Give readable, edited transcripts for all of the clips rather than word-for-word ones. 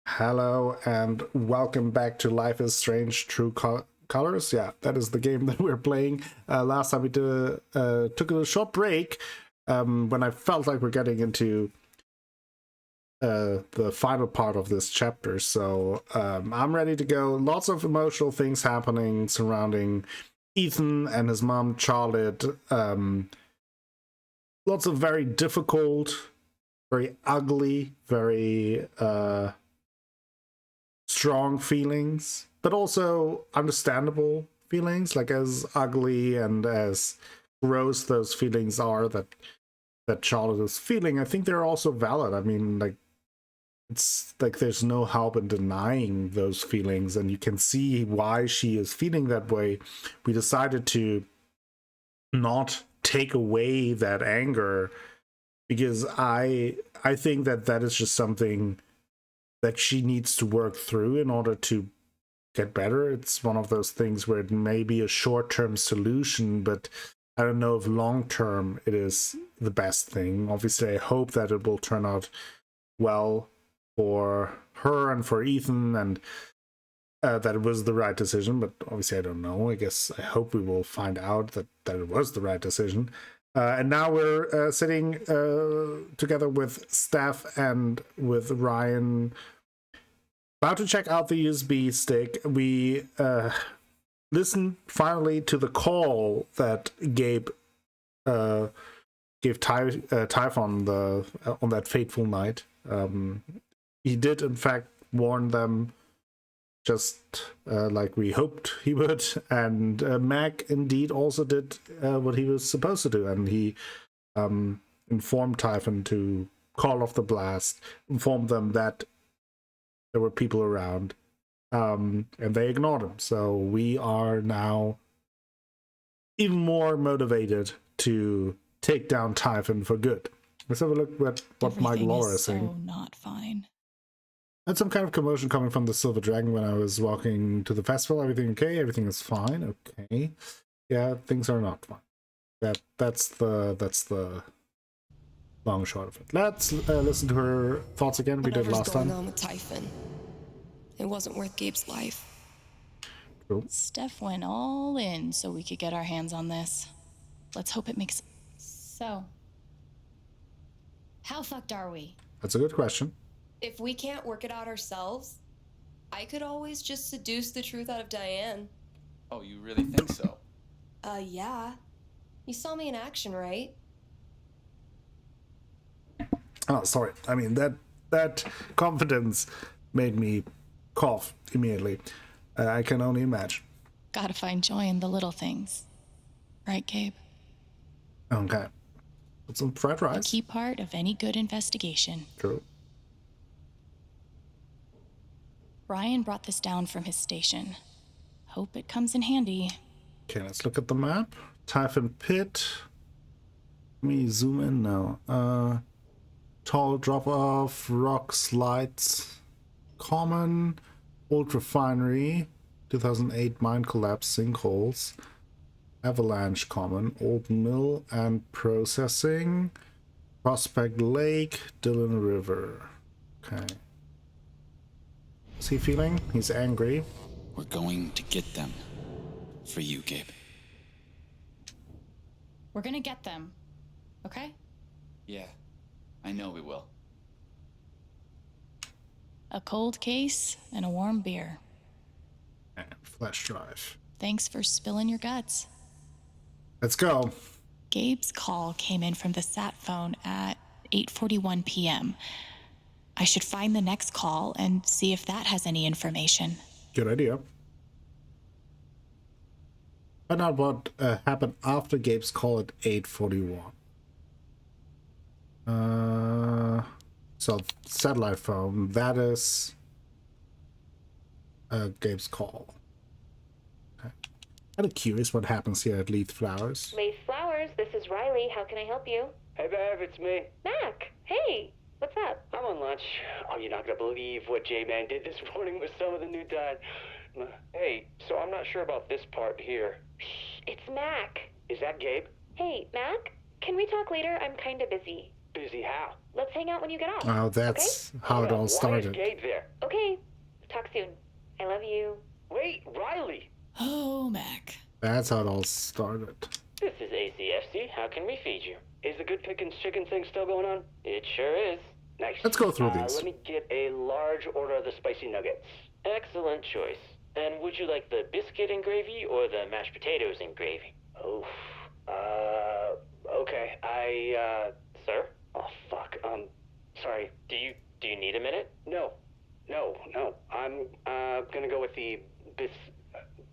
Hello and welcome back to Life is Strange True Colors. Yeah, that is the game that we're playing. Last time we took a short break when I felt like we're getting into the final part of this chapter. So I'm ready to go. Lots of emotional things happening surrounding Ethan and his mom, Charlotte. Lots of very difficult, very ugly, very strong feelings, but also understandable feelings. Like as ugly and as gross those feelings are that Charlotte is feeling, I think they're also valid. I mean, like it's like there's no help in denying those feelings, and you can see why she is feeling that way. We decided to not take away that anger because I think that is just something that she needs to work through in order to get better. It's one of those things where it may be a short-term solution, but I don't know if long-term it is the best thing. Obviously, I hope that it will turn out well for her and for Ethan, and that it was the right decision, but obviously I don't know. I guess I hope we will find out that it was the right decision. And now we're sitting together with Steph and with Ryan, about to check out the USB stick. We listened finally to the call that Gabe gave Typhon on that fateful night. He did, in fact, warn them, just like we hoped he would. And Mac indeed also did what he was supposed to do, and he informed Typhon to call off the blast, informed them that there were people around, and they ignored him. So we are now even more motivated to take down Typhon for good. Let's have a look at what Mike Laura is saying. So not fine. I had some kind of commotion coming from the Silver Dragon when I was walking to the festival. Everything okay? Everything is fine. Okay. Yeah, things are not fine. That's the long and short of it. Let's listen to her thoughts again. We did last time. Whatever's going on with Typhon, it wasn't worth Gabe's life. Cool. Steph went all in so we could get our hands on this. Let's hope it makes... So, how fucked are we? That's a good question. If we can't work it out ourselves, I could always just seduce the truth out of Diane. Oh, you really think so? Yeah. You saw me in action, right? Oh, sorry. I mean, that confidence made me cough immediately. I can only imagine. Gotta find joy in the little things. Right, Gabe? Okay. Put some fried rice. A key part of any good investigation. True. Ryan brought this down from his station. Hope it comes in handy. Okay, let's look at the map. Typhon Pit. Let me zoom in now. Tall drop-off, rock slides, common, old refinery, 2008 mine collapse, sinkholes, avalanche common, old mill and processing, Prospect Lake, Dillon River. Okay. What's he feeling? He's angry. We're going to get them. For you, Gabe. We're gonna get them, okay? Yeah, I know we will. A cold case and a warm beer. And flash drive. Thanks for spilling your guts. Let's go. Gabe's call came in from the sat phone at 8:41 p.m. I should find the next call and see if that has any information. Good idea. Find out what happened after Gabe's call at 8:41. So satellite phone, that is Gabe's call. Okay. Kind of curious what happens here at Leith Flowers. Leith Flowers, this is Riley. How can I help you? Hey, Bev, it's me. Mac, hey, what's up? I'm on lunch. Oh, you're not gonna believe what J-Man did this morning with some of the new dye. Hey, so I'm not sure about this part here. It's Mac. Is that Gabe? Hey, Mac, can we talk later? I'm kind of busy. Busy how? Let's hang out when you get off. Oh, that's how it all Why is started. Gabe there? Okay, soon. I love you. Wait, Riley! Oh, Mac. That's how it all started. This is ACFC. How can we feed you? Is the Good Pickins chicken thing still going on? It sure is. Nice. Let's go through these. Let me get a large order of the spicy nuggets. Excellent choice. And would you like the biscuit and gravy or the mashed potatoes and gravy? Oof. Okay. Sir? Oh, fuck. Sorry. Do you need a minute? No. I'm, gonna go with the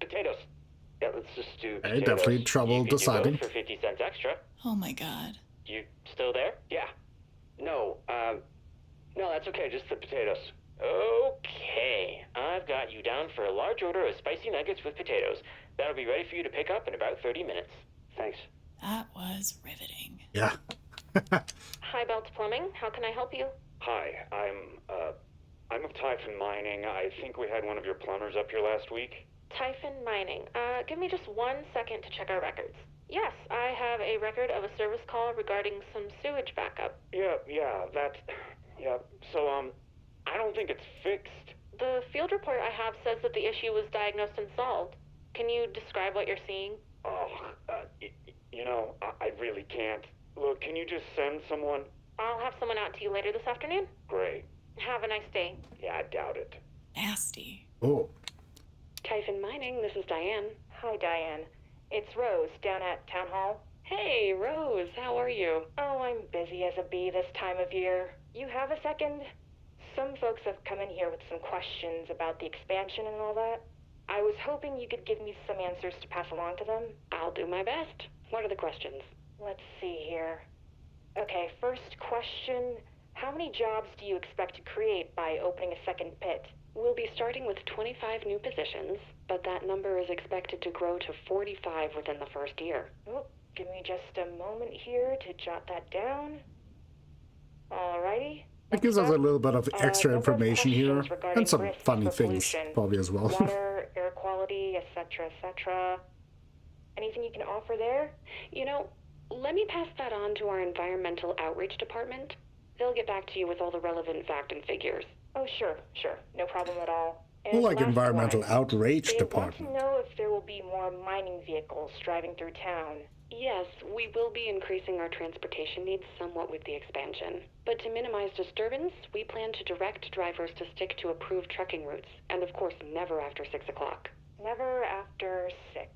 potatoes. Yeah, let's just do potatoes. Hey, definitely trouble You could do deciding. both for 50 cents extra. Oh my god. You still there? Yeah. No, that's okay, just the potatoes. Okay, I've got you down for a large order of spicy nuggets with potatoes. That'll be ready for you to pick up in about 30 minutes. Thanks. That was riveting. Yeah. Hi, Belt Plumbing. How can I help you? Hi, I'm of Typhon Mining. I think we had one of your plumbers up here last week. Typhon Mining. Give me just 1 second to check our records. Yes, I have a record of a service call regarding some sewage backup. Yeah, so, I don't think it's fixed. The field report I have says that the issue was diagnosed and solved. Can you describe what you're seeing? I really can't. Look, can you just send someone? I'll have someone out to you later this afternoon. Great. Have a nice day. Yeah, I doubt it. Nasty. Oh. Typhon Mining, this is Diane. Hi, Diane. It's Rose down at Town Hall. Hey, Rose, how are you? Oh, I'm busy as a bee this time of year. You have a second? Some folks have come in here with some questions about the expansion and all that. I was hoping you could give me some answers to pass along to them. I'll do my best. What are the questions? Let's see here. Okay, first question. How many jobs do you expect to create by opening a second pit? We'll be starting with 25 new positions, but that number is expected to grow to 45 within the first year. Oh, give me just a moment here to jot that down. Alrighty. It gives us a little bit of extra number of information here, questions regarding and some risks funny for things pollution, probably as well. Water, air quality, etc., etc. Anything you can offer there? Let me pass that on to our environmental outreach department. They'll get back to you with all the relevant fact and figures. Oh, sure. No problem at all. More like last environmental one. outrage They department. want to know if there will be more mining vehicles driving through town. Yes, we will be increasing our transportation needs somewhat with the expansion. But to minimize disturbance, we plan to direct drivers to stick to approved trucking routes, and of course never after 6 o'clock. Never after 6.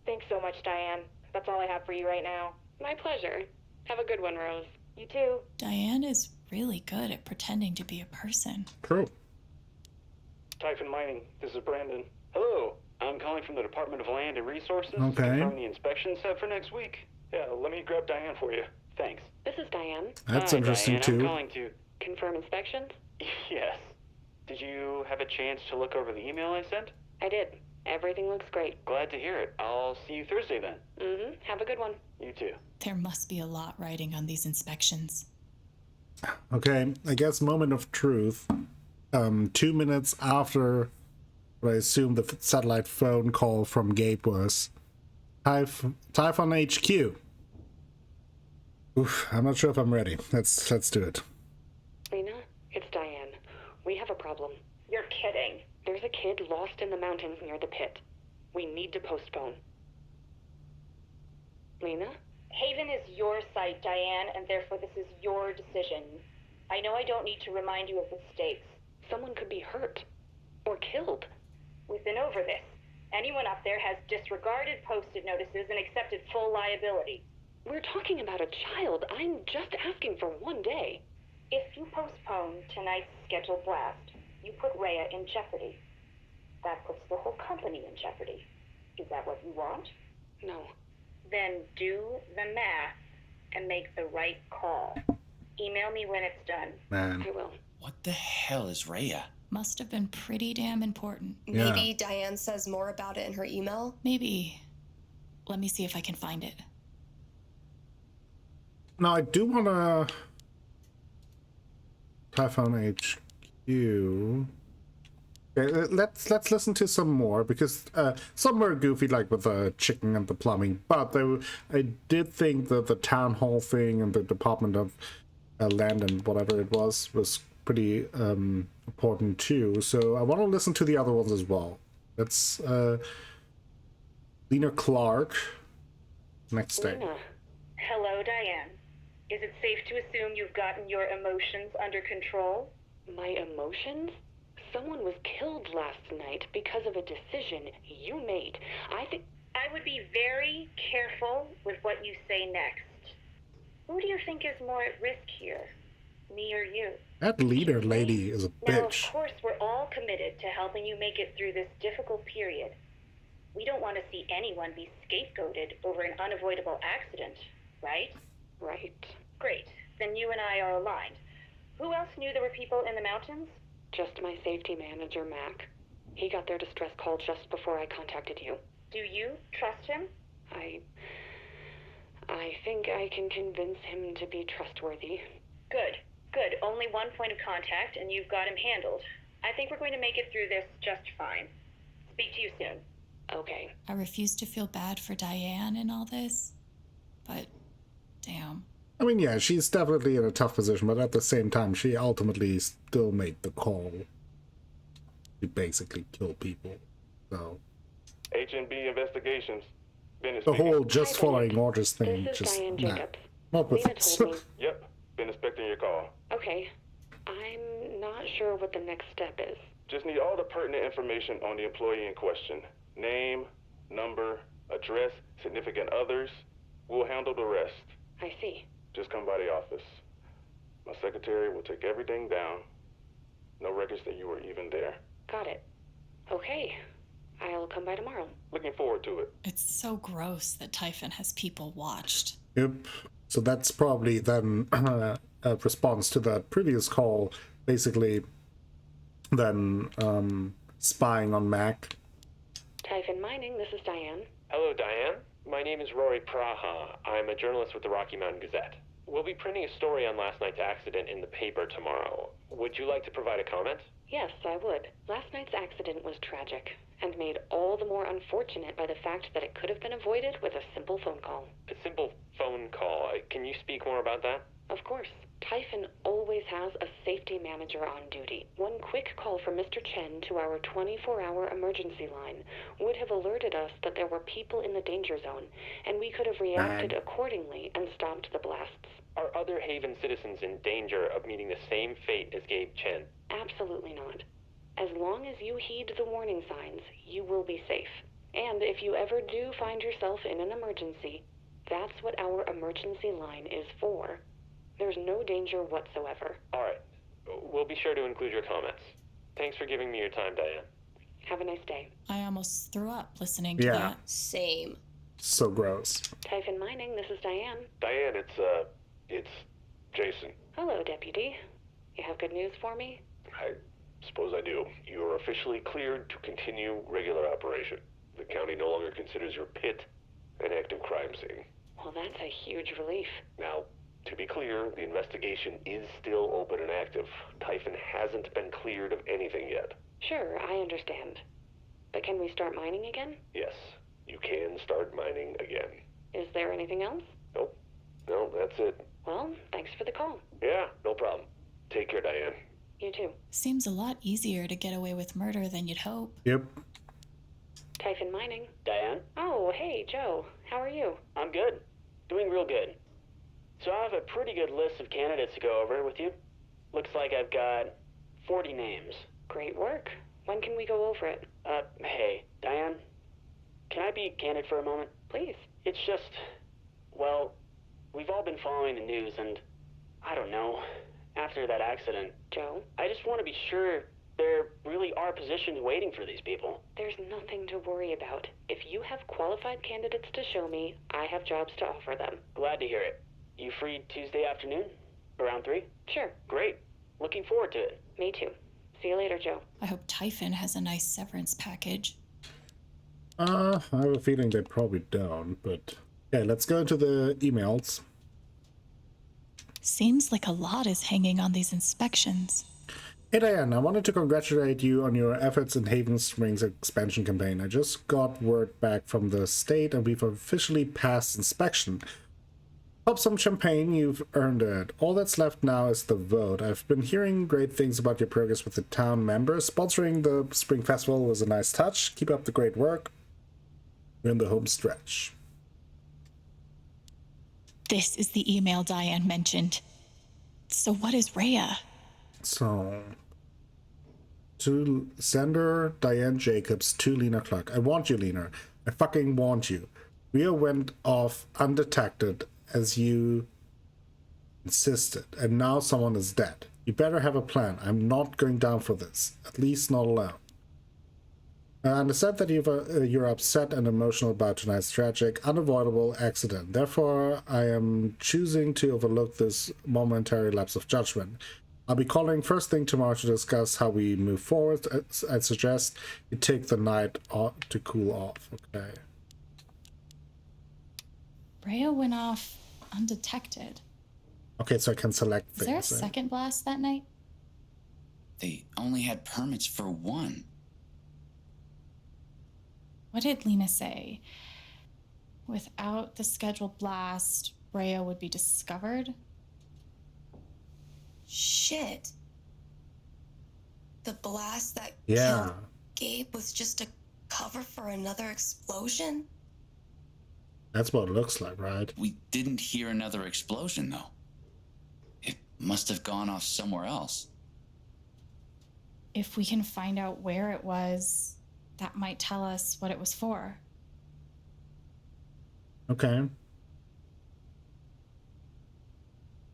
Thanks so much, Diane. That's all I have for you right now. My pleasure. Have a good one, Rose. You too. Diane is really good at pretending to be a person. True. Typhon Mining, this is Brandon. Hello, I'm calling from the Department of Land and Resources. Okay. To confirm the inspection set for next week. Yeah, let me grab Diane for you. Thanks. This is Diane. That's Hi, interesting Diane. too. I'm calling to... Confirm inspections? Yes. Did you have a chance to look over the email I sent? I did. Everything looks great. Glad to hear it. I'll see you Thursday then. Have a good one. You too. There must be a lot riding on these inspections. Okay, I guess moment of truth. 2 minutes after what I assume the satellite phone call from Gabe was, Typhon HQ. Oof, I'm not sure if I'm ready. Let's do it. Lena, it's Diane. We have a problem. You're kidding. There's a kid lost in the mountains near the pit. We need to postpone. Lena? Haven is your site, Diane, and therefore this is your decision. I know I don't need to remind you of the stakes. Someone could be hurt. Or killed. We've been over this. Anyone up there has disregarded posted notices and accepted full liability. We're talking about a child. I'm just asking for 1 day. If you postpone tonight's scheduled blast, you put Rhea in jeopardy. That puts the whole company in jeopardy. Is that what you want? No. Then do the math and make the right call. Email me when it's done. Man. I will. What the hell is Rhea? Must have been pretty damn important. Yeah. Maybe Diane says more about it in her email. Maybe. Let me see if I can find it. Now I do want to Typhon HQ. Okay, let's listen to some more because some were goofy, like with the chicken and the plumbing. But I did think that the town hall thing and the Department of Land and whatever it was pretty important too. So I want to listen to the other ones as well. That's Lena Clark. Next day. Lena, Hello, Diane. Is it safe to assume you've gotten your emotions under control? my emotions? Someone was killed last night because of a decision you made. I would be very careful with what you say next. Who do you think is more at risk here? Me or you? That leader lady is a Now, of bitch. course, we're all committed to helping you make it through this difficult period. We don't want to see anyone be scapegoated over an unavoidable accident, right? Right. Great. Then you and I are aligned. Who else knew there were people in the mountains? Just my safety manager, Mac. He got their distress call just before I contacted you. Do you trust him? I think I can convince him to be trustworthy. Good. Good. Only one point of contact, and you've got him handled. I think we're going to make it through this just fine. Speak to you soon. Okay. I refuse to feel bad for Diane in all this, but damn. I mean, yeah, she's definitely in a tough position, but at the same time, she ultimately still made the call to basically kill people. So H&B Investigations. Bennett the speaking. whole just Hi, following Bennett. orders thing, This is just Diane nah, Jacobs. not with Lena us. told me. Yep, been expecting your call. Okay. I'm not sure what the next step is. Just need all the pertinent information on the employee in question. Name, number, address, significant others. We'll handle the rest. I see. Just come by the office. My secretary will take everything down. No records that you were even there. Got it. Okay. I'll come by tomorrow. Looking forward to it. It's so gross that Typhon has people watched. Yep. So that's probably then a response to that previous call, basically then spying on Mac. Typhon Mining, this is Diane. Hello, Diane. My name is Rory Praha. I'm a journalist with the Rocky Mountain Gazette. We'll be printing a story on last night's accident in the paper tomorrow. Would you like to provide a comment? Yes, I would. Last night's accident was tragic, and made all the more unfortunate by the fact that it could have been avoided with a simple phone call. A simple phone call. Can you speak more about that? Of course. Typhon always has a safety manager on duty. One quick call from Mr. Chen to our 24-hour emergency line would have alerted us that there were people in the danger zone, and we could have reacted accordingly and stopped the blasts. Are other Haven citizens in danger of meeting the same fate as Gabe Chen? Absolutely not. As long as you heed the warning signs, you will be safe. And if you ever do find yourself in an emergency, that's what our emergency line is for. There's no danger whatsoever. All right. We'll be sure to include your comments. Thanks for giving me your time, Diane. Have a nice day. I almost threw up listening to Yeah. that. Same. So gross. Typhon Mining, this is Diane. Diane, it's Jason. Hello, Deputy. You have good news for me? I suppose I do. You are officially cleared to continue regular operation. The county no longer considers your pit an active crime scene. Well, that's a huge relief. Now, to be clear, the investigation is still open and active. Typhon hasn't been cleared of anything yet. Sure, I understand. But can we start mining again? Yes, you can start mining again. Is there anything else? Nope. No, that's it. Well, thanks for the call. Yeah, no problem. Take care, Diane. You too. Seems a lot easier to get away with murder than you'd hope. Yep. Typhon Mining. Diane? Oh, hey, Joe. How are you? I'm good. Doing real good. So I have a pretty good list of candidates to go over with you. Looks like I've got 40 names. Great work. When can we go over it? Hey, Diane, can I be candid for a moment? Please. It's just, well, we've all been following the news and, I don't know, after that accident, Joe, I just want to be sure there really are positions waiting for these people. there's nothing to worry about. If you have qualified candidates to show me, I have jobs to offer them. Glad to hear it. You free Tuesday afternoon? Around 3? Sure. Great. Looking forward to it. Me too. See you later, Joe. I hope Typhon has a nice severance package. I have a feeling they probably don't, but okay, let's go into the emails. Seems like a lot is hanging on these inspections. Hey Diane, I wanted to congratulate you on your efforts in Haven Springs expansion campaign. I just got word back from the state and we've officially passed inspection. Pop some champagne, you've earned it. All that's left now is the vote. I've been hearing great things about your progress with the town members. Sponsoring the Spring Festival was a nice touch. Keep up the great work. We're in the home stretch. This is the email Diane mentioned. So what is Rhea? So, to sender Diane Jacobs to Lena Clark. I want you, Lena. I fucking want you. Rhea went off undetected as you insisted, and now someone is dead. You better have a plan. I'm not going down for this, at least not alone. I understand that you're upset and emotional about tonight's tragic, unavoidable accident. Therefore, I am choosing to overlook this momentary lapse of judgment. I'll be calling first thing tomorrow to discuss how we move forward. I'd suggest you take the night off to cool off. Okay. Rhea went off undetected. Okay, so I can select things. Is there a second blast that night? They only had permits for one. What did Lena say? Without the scheduled blast, Rhea would be discovered? Shit. The blast that Yeah. killed Gabe was just a cover for another explosion? That's what it looks like, right? We didn't hear another explosion, though. It must have gone off somewhere else. If we can find out where it was, that might tell us what it was for. Okay.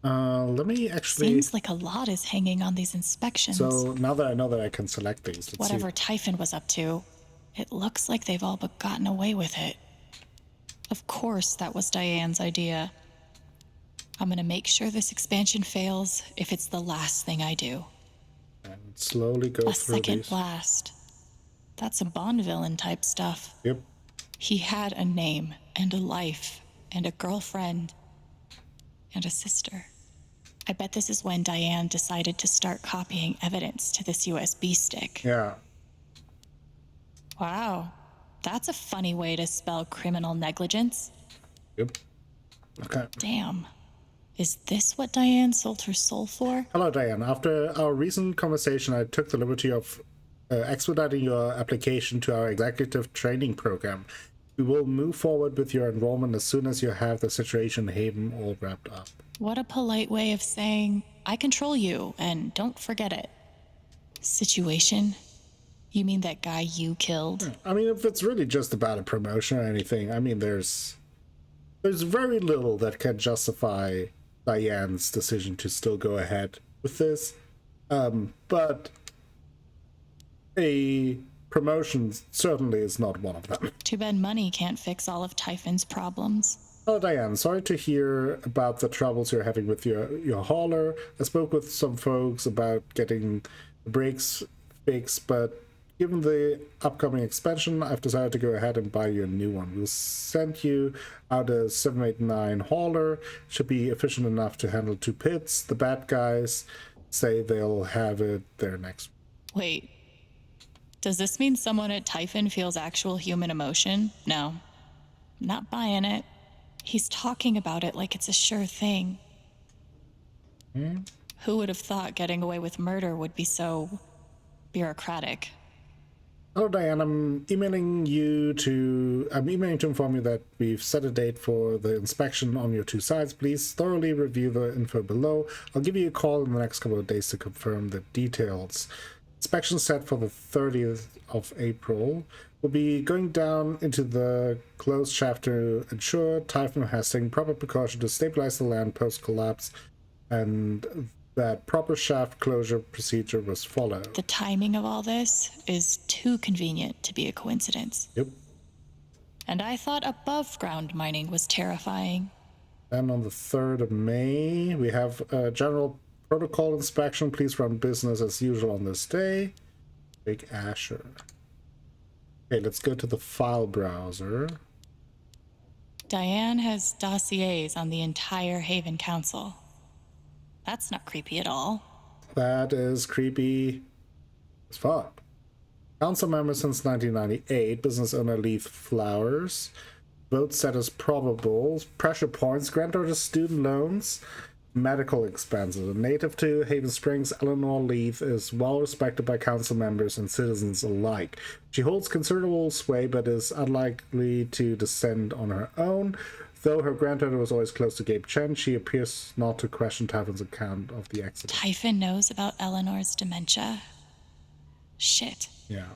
Let me actually... Seems like a lot is hanging on these inspections. So now that I know that I can select these, let's Whatever see. Typhon was up to, it looks like they've all but gotten away with it. Of course, that was Diane's idea. I'm gonna make sure this expansion fails if it's the last thing I do. And slowly go A through second these. blast. That's a Bond villain type stuff. Yep. He had a name and a life and a girlfriend and a sister. I bet this is when Diane decided to start copying evidence to this USB stick. Yeah. Wow, that's a funny way to spell criminal negligence. Yep. Okay. Damn. Is this what Diane sold her soul for? Hello, Diane. After our recent conversation, I took the liberty of expediting your application to our executive training program. We will move forward with your enrollment as soon as you have the situation in Haven all wrapped up. What a polite way of saying, I control you, and don't forget it. Situation? You mean that guy you killed? I mean, if it's really just about a promotion or anything, I mean, there's very little that can justify Diane's decision to still go ahead with this. But a promotion certainly is not one of them. Too bad money can't fix all of Typhon's problems. Oh, Diane, sorry to hear about the troubles you're having with your hauler. I spoke with some folks about getting the brakes fixed, but given the upcoming expansion, I've decided to go ahead and buy you a new one. We'll send you out a 789 hauler. Should be efficient enough to handle 2 pits. The bad guys say they'll have it there next week. Wait, does this mean someone at Typhon feels actual human emotion? No, not buying it. He's talking about it like it's a sure thing. Who would have thought getting away with murder would be so bureaucratic? Hello, Diane. I'm emailing to inform you that we've set a date for the inspection on your 2 sides. Please thoroughly review the info below. I'll give you a call in the next couple of days to confirm the details. Inspection set for the 30th of April. We'll be going down into the closed shaft to ensure Typhon has taken proper precaution to stabilize the land post-collapse and that proper shaft closure procedure was followed. The timing of all this is too convenient to be a coincidence. Yep. And I thought above ground mining was terrifying. Then on the 3rd of May, we have a general protocol inspection. Please run business as usual on this day. Big Asher. Okay, let's go to the file browser. Diane has dossiers on the entire Haven Council. That's not creepy at all. That is creepy as fuck. Council member since 1998, business owner Leith Flowers. vote status probable, pressure points, granddaughter student loans, medical expenses. A native to Haven Springs, Eleanor Leith is well respected by council members and citizens alike. She holds considerable sway but is unlikely to descend on her own. Though her granddaughter was always close to Gabe Chen, she appears not to question Typhon's account of the accident. Typhon knows about Eleanor's dementia. Shit. Yeah.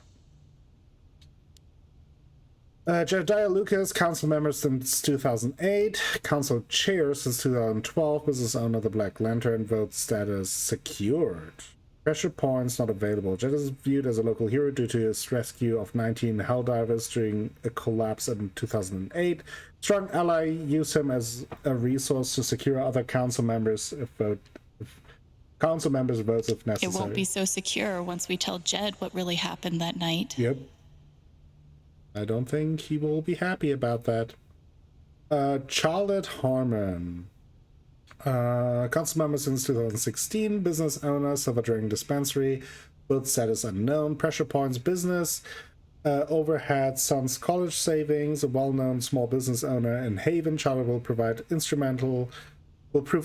Jedediah Lucas, council member since 2008, council chair since 2012, business owner of the Black Lantern, vote status secured. Pressure points not available. Jed is viewed as a local hero due to his rescue of 19 Helldivers during a collapse in 2008. Strong ally, use him as a resource to secure other council members if council members votes if necessary. It won't be so secure once we tell Jed what really happened that night. Yep. I don't think he will be happy about that. Charlotte Harmon. Council member since 2016. Business owner, Silver Dragon Dispensary. Both status unknown. Pressure points business. Overhead son's college savings. A well-known small business owner in Haven. Charlotte will prove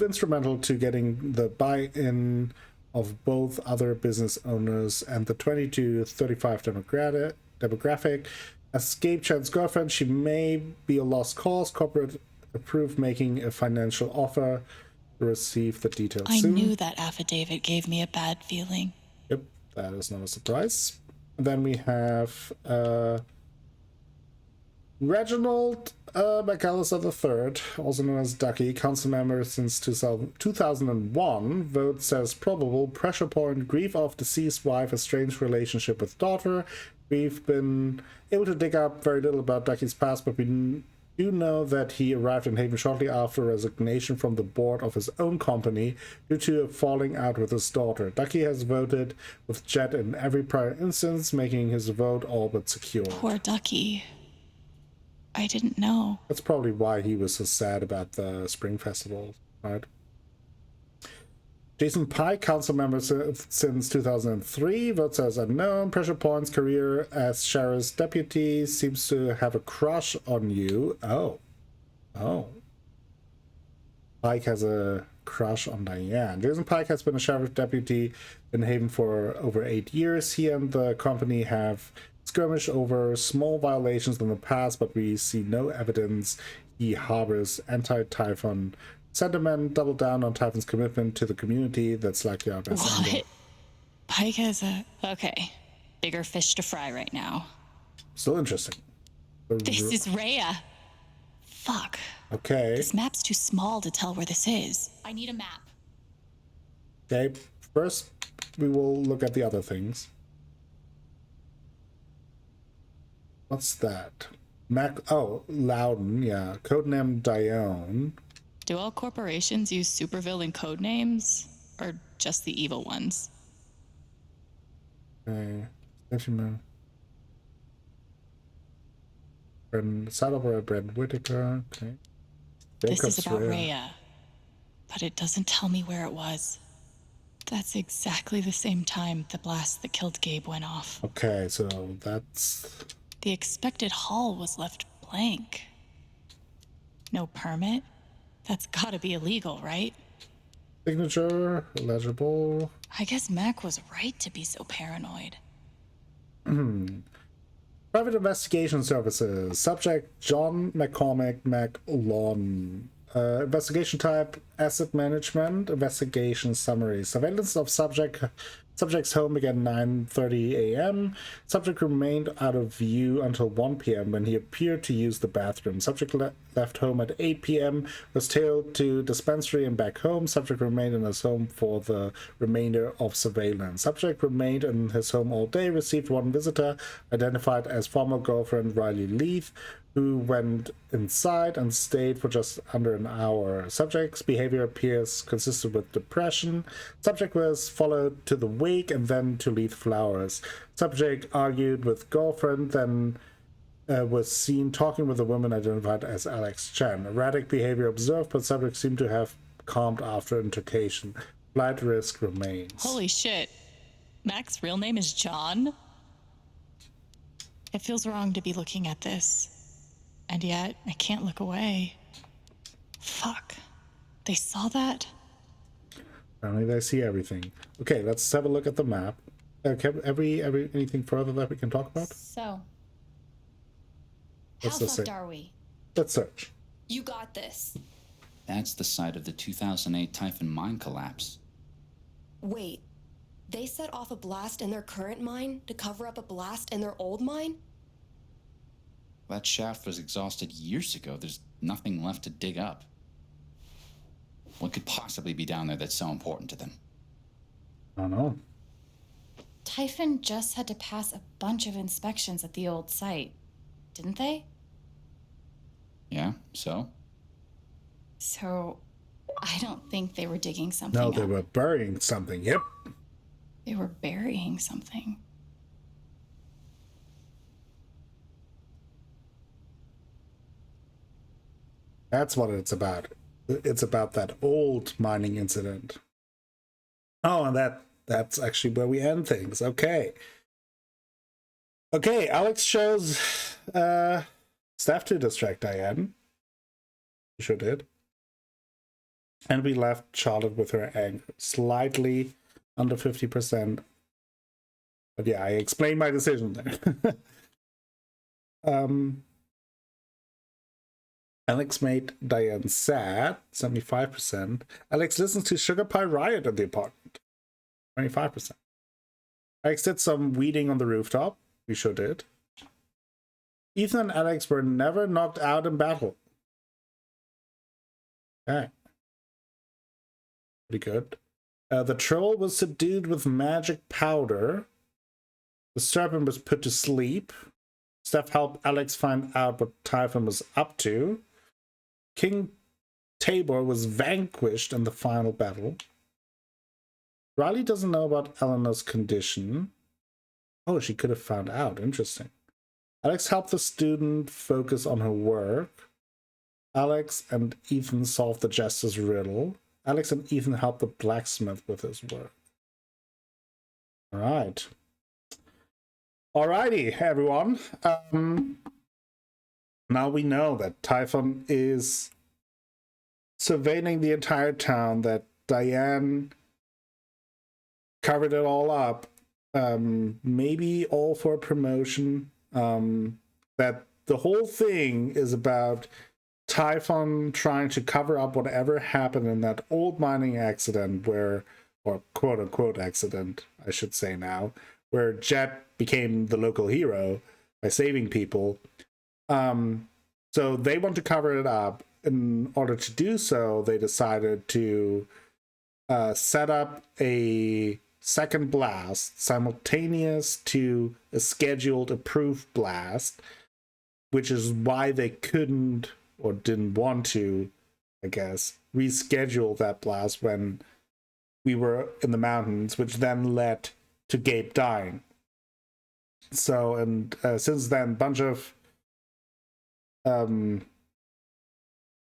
instrumental to getting the buy-in of both other business owners and the 20 to 35 demographic. As Gabe Chen's girlfriend, she may be a lost cause. Corporate approved making a financial offer to receive the details soon. I knew that affidavit gave me a bad feeling. Yep, that is not a surprise. And then we have Reginald McAllister III, also known as Ducky, council member since 2001. Vote says probable, pressure point, grief of deceased wife, estranged relationship with daughter. We've been able to dig up very little about Ducky's past, but we do know that he arrived in Haven shortly after resignation from the board of his own company due to a falling out with his daughter. Ducky has voted with Jed in every prior instance, making his vote all but secure. Poor Ducky. I didn't know. That's probably why he was so sad about the Spring Festival, right? Jason Pike, council member since 2003, votes as unknown. Pressure points, career as sheriff's deputy, seems to have a crush on you. Oh. Pike has a crush on Diane. Jason Pike has been a sheriff's deputy in Haven for over 8 years. He and the company have skirmished over small violations in the past, but we see no evidence he harbors anti-Typhon sentiment. Double down on Typhon's commitment to the community. That's likely our best angle. Pike has a... Okay. Bigger fish to fry right now. Still interesting. This is Rhea. Fuck. Okay. This map's too small to tell where this is. I need a map. Okay. First, we will look at the other things. What's that? Loudon, yeah. Codename Dione. Do all corporations use supervillain code names? Or just the evil ones? Okay. Brad Whitaker. Okay. This is about Rhea. But it doesn't tell me where it was. That's exactly the same time the blast that killed Gabe went off. Okay, so that's... The expected hall was left blank. No permit? That's gotta be illegal, right? Signature, legible. I guess Mac was right to be so paranoid. Private Investigation Services. Subject, John McCormick McLawn. Investigation type, asset management. Investigation summary. Surveillance of subject's home began 9:30 a.m. Subject remained out of view until 1 p.m. when he appeared to use the bathroom. Subject left home at 8 p.m., was tailed to dispensary and back home. Subject remained in his home for the remainder of surveillance. Subject remained in his home all day, received one visitor, identified as former girlfriend Riley Leith, who went inside and stayed for just under an hour. Subject's behavior appears consistent with depression. Subject was followed to the wake and then to Leith Flowers. Subject argued with girlfriend, then was seen talking with a woman identified as Alex Chen. Erratic behavior observed, but subject seemed to have calmed after interrogation. Flight risk remains. Holy shit. Mac's real name is John? It feels wrong to be looking at this. And yet, I can't look away. Fuck. They saw that? Apparently they see everything. Okay, let's have a look at the map. Anything further that we can talk about? So, Let's how just fucked say- are we? Let's search. You got this. That's the site of the 2008 Typhon mine collapse. Wait, they set off a blast in their current mine to cover up a blast in their old mine? That shaft was exhausted years ago. There's nothing left to dig up. What could possibly be down there that's so important to them? I don't know. Typhon just had to pass a bunch of inspections at the old site, didn't they? Yeah, so? So, I don't think they were digging something No, up. they were burying something. Yep. They were burying something. That's what it's about. It's about that old mining incident. Oh, and that's actually where we end things. Okay. Okay, Alex shows staff to distract Diane. She sure did. And we left Charlotte with her anger. Slightly under 50%. But yeah, I explained my decision there. Alex made Diane sad, 75%. Alex listens to Sugar Pie Riot in the apartment, 25%. Alex did some weeding on the rooftop. We sure did. Ethan and Alex were never knocked out in battle. Okay. Pretty good. The troll was subdued with magic powder. The serpent was put to sleep. Steph helped Alex find out what Typhon was up to. King Tabor was vanquished in the final battle. Riley doesn't know about Eleanor's condition. Oh, she could have found out. Interesting. Alex helped the student focus on her work. Alex and Ethan solved the jester's riddle. Alex and Ethan helped the blacksmith with his work. All right. Alrighty, everyone. Now we know that Typhon is surveilling the entire town, that Diane covered it all up, maybe all for promotion, that the whole thing is about Typhon trying to cover up whatever happened in that old mining accident where, or quote-unquote accident, I should say now, where Jet became the local hero by saving people. So they want to cover it up. In order to do so, they decided to set up a second blast simultaneous to a scheduled approved blast, which is why they couldn't or didn't want to, I guess, reschedule that blast when we were in the mountains, which then led to Gabe dying. So, and since then, a bunch of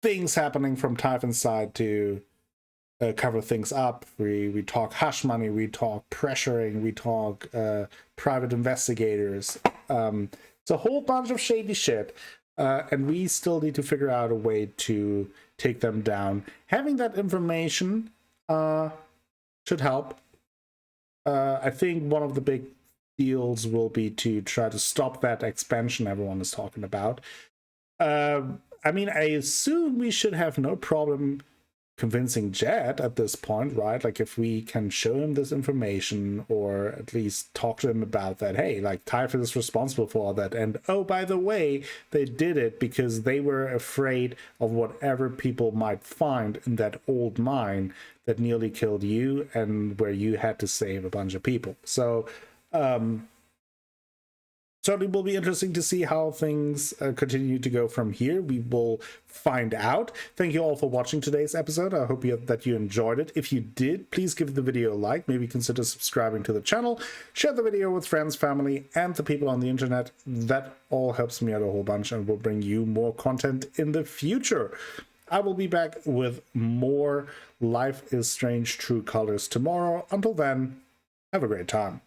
things happening from Typhon's side to cover things up. We talk hush money, we talk pressuring, we talk private investigators. It's a whole bunch of shady shit, and we still need to figure out a way to take them down. Having that information should help. I think one of the big deals will be to try to stop that expansion everyone is talking about. I mean, I assume we should have no problem convincing Jet at this point, right? Like, if we can show him this information, or at least talk to him about that, hey, like, Typhon is responsible for all that, and oh, by the way, they did it because they were afraid of whatever people might find in that old mine that nearly killed you and where you had to save a bunch of people. So, certainly will be interesting to see how things continue to go from here. We will find out. Thank you all for watching today's episode. I hope that you enjoyed it. If you did, please give the video a like. Maybe consider subscribing to the channel. Share the video with friends, family, and the people on the internet. That all helps me out a whole bunch and will bring you more content in the future. I will be back with more Life is Strange True Colors tomorrow. Until then, have a great time.